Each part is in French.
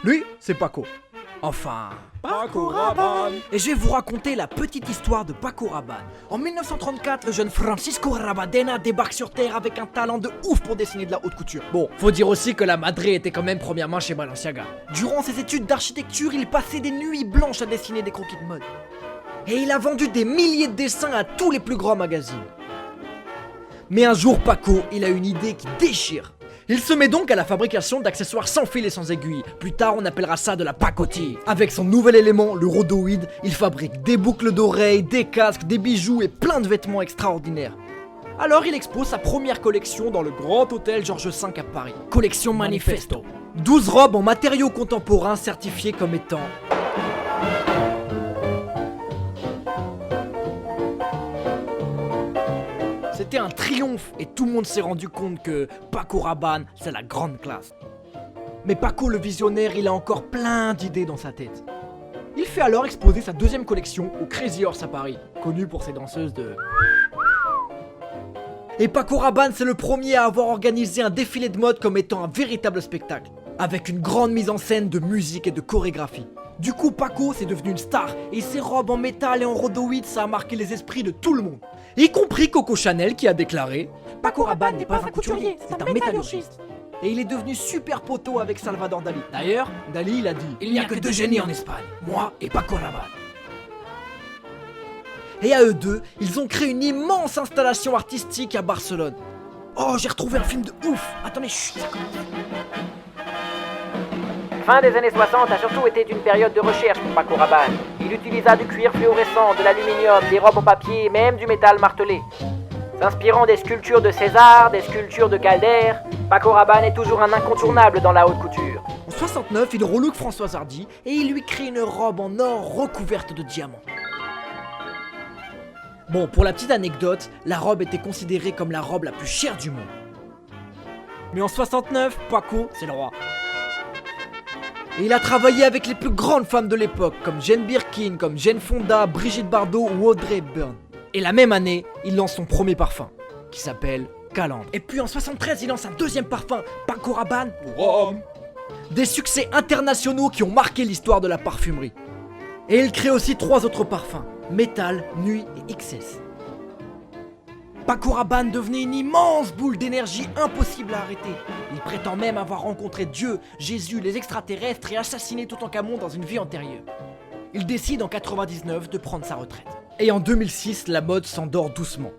Lui, c'est Paco. Enfin... Paco Rabanne. Et je vais vous raconter la petite histoire de Paco Rabanne. En 1934, le jeune Francisco Rabadena débarque sur Terre avec un talent de ouf pour dessiner de la haute couture. Bon, faut dire aussi que la Madre était quand même premièrement chez Balenciaga. Durant ses études d'architecture, il passait des nuits blanches à dessiner des croquis de mode. Et il a vendu des milliers de dessins à tous les plus grands magazines. Mais un jour, Paco, il a une idée qui déchire. Il se met donc à la fabrication d'accessoires sans fil et sans aiguille. Plus tard, on appellera ça de la pacotille. Avec son nouvel élément, le rhodoïde, il fabrique des boucles d'oreilles, des casques, des bijoux et plein de vêtements extraordinaires. Alors il expose sa première collection dans le grand hôtel Georges V à Paris. Collection Manifesto. 12 robes en matériaux contemporains certifiées comme étant... C'était un triomphe et tout le monde s'est rendu compte que Paco Rabanne, c'est la grande classe. Mais Paco le visionnaire, il a encore plein d'idées dans sa tête. Il fait alors exposer sa deuxième collection au Crazy Horse à Paris, connu pour ses danseuses de... Et Paco Rabanne, c'est le premier à avoir organisé un défilé de mode comme étant un véritable spectacle, avec une grande mise en scène de musique et de chorégraphie. Du coup, Paco, c'est devenu une star, et ses robes en métal et en rhodoïde, ça a marqué les esprits de tout le monde. Y compris Coco Chanel qui a déclaré « Paco Rabanne n'est pas un couturier, c'est un métallurgiste ». Et il est devenu super poteau avec Salvador Dali. D'ailleurs, Dali, il a dit « Il n'y a que deux génies en Espagne, moi et Paco Rabanne ». Et à eux deux, ils ont créé une immense installation artistique à Barcelone. Oh, j'ai retrouvé un film de ouf. Attendez, chut, ça commence. Fin des années 60 a surtout été une période de recherche pour Paco Rabanne. Il utilisa du cuir fluorescent, de l'aluminium, des robes en papier et même du métal martelé. S'inspirant des sculptures de César, des sculptures de Calder, Paco Rabanne est toujours un incontournable dans la haute couture. En 69, il relook Françoise Hardy et il lui crée une robe en or recouverte de diamants. Bon, pour la petite anecdote, la robe était considérée comme la robe la plus chère du monde. Mais en 69, Paco, c'est le roi. Et il a travaillé avec les plus grandes femmes de l'époque, comme Jane Birkin, comme Jane Fonda, Brigitte Bardot ou Audrey Hepburn. Et la même année, il lance son premier parfum, qui s'appelle Calandre. Et puis en 73, il lance un deuxième parfum, Paco Rabanne pour homme. Des succès internationaux qui ont marqué l'histoire de la parfumerie. Et il crée aussi 3 autres parfums, Métal, Nuit et XS. Paco Rabanne devenait une immense boule d'énergie impossible à arrêter. Il prétend même avoir rencontré Dieu, Jésus, les extraterrestres et assassiné Toutankhamon dans une vie antérieure. Il décide en 99 de prendre sa retraite. Et en 2006, la mode s'endort doucement.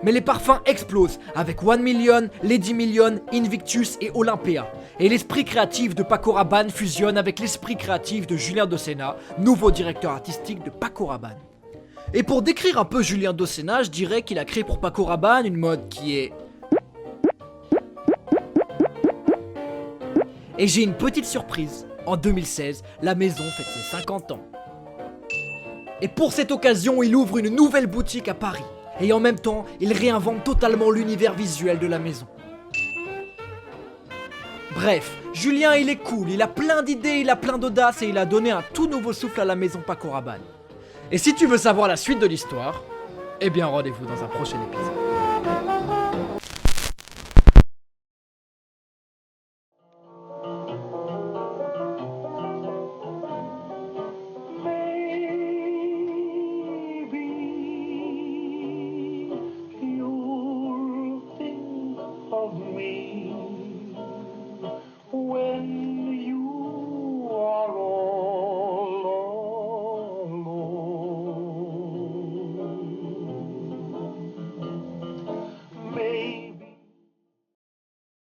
Mais les parfums explosent avec 1 Million, Lady Million, Invictus et Olympia. Et l'esprit créatif de Paco Rabanne fusionne avec l'esprit créatif de Julien Docena, nouveau directeur artistique de Paco Rabanne. Et pour décrire un peu Julien Docena, je dirais qu'il a créé pour Paco Rabanne une mode qui est... Et j'ai une petite surprise. En 2016, la maison fête ses 50 ans. Et pour cette occasion, il ouvre une nouvelle boutique à Paris. Et en même temps, il réinvente totalement l'univers visuel de la maison. Bref, Julien il est cool, il a plein d'idées, il a plein d'audace et il a donné un tout nouveau souffle à la maison Paco Rabanne. Et si tu veux savoir la suite de l'histoire, eh bien rendez-vous dans un prochain épisode.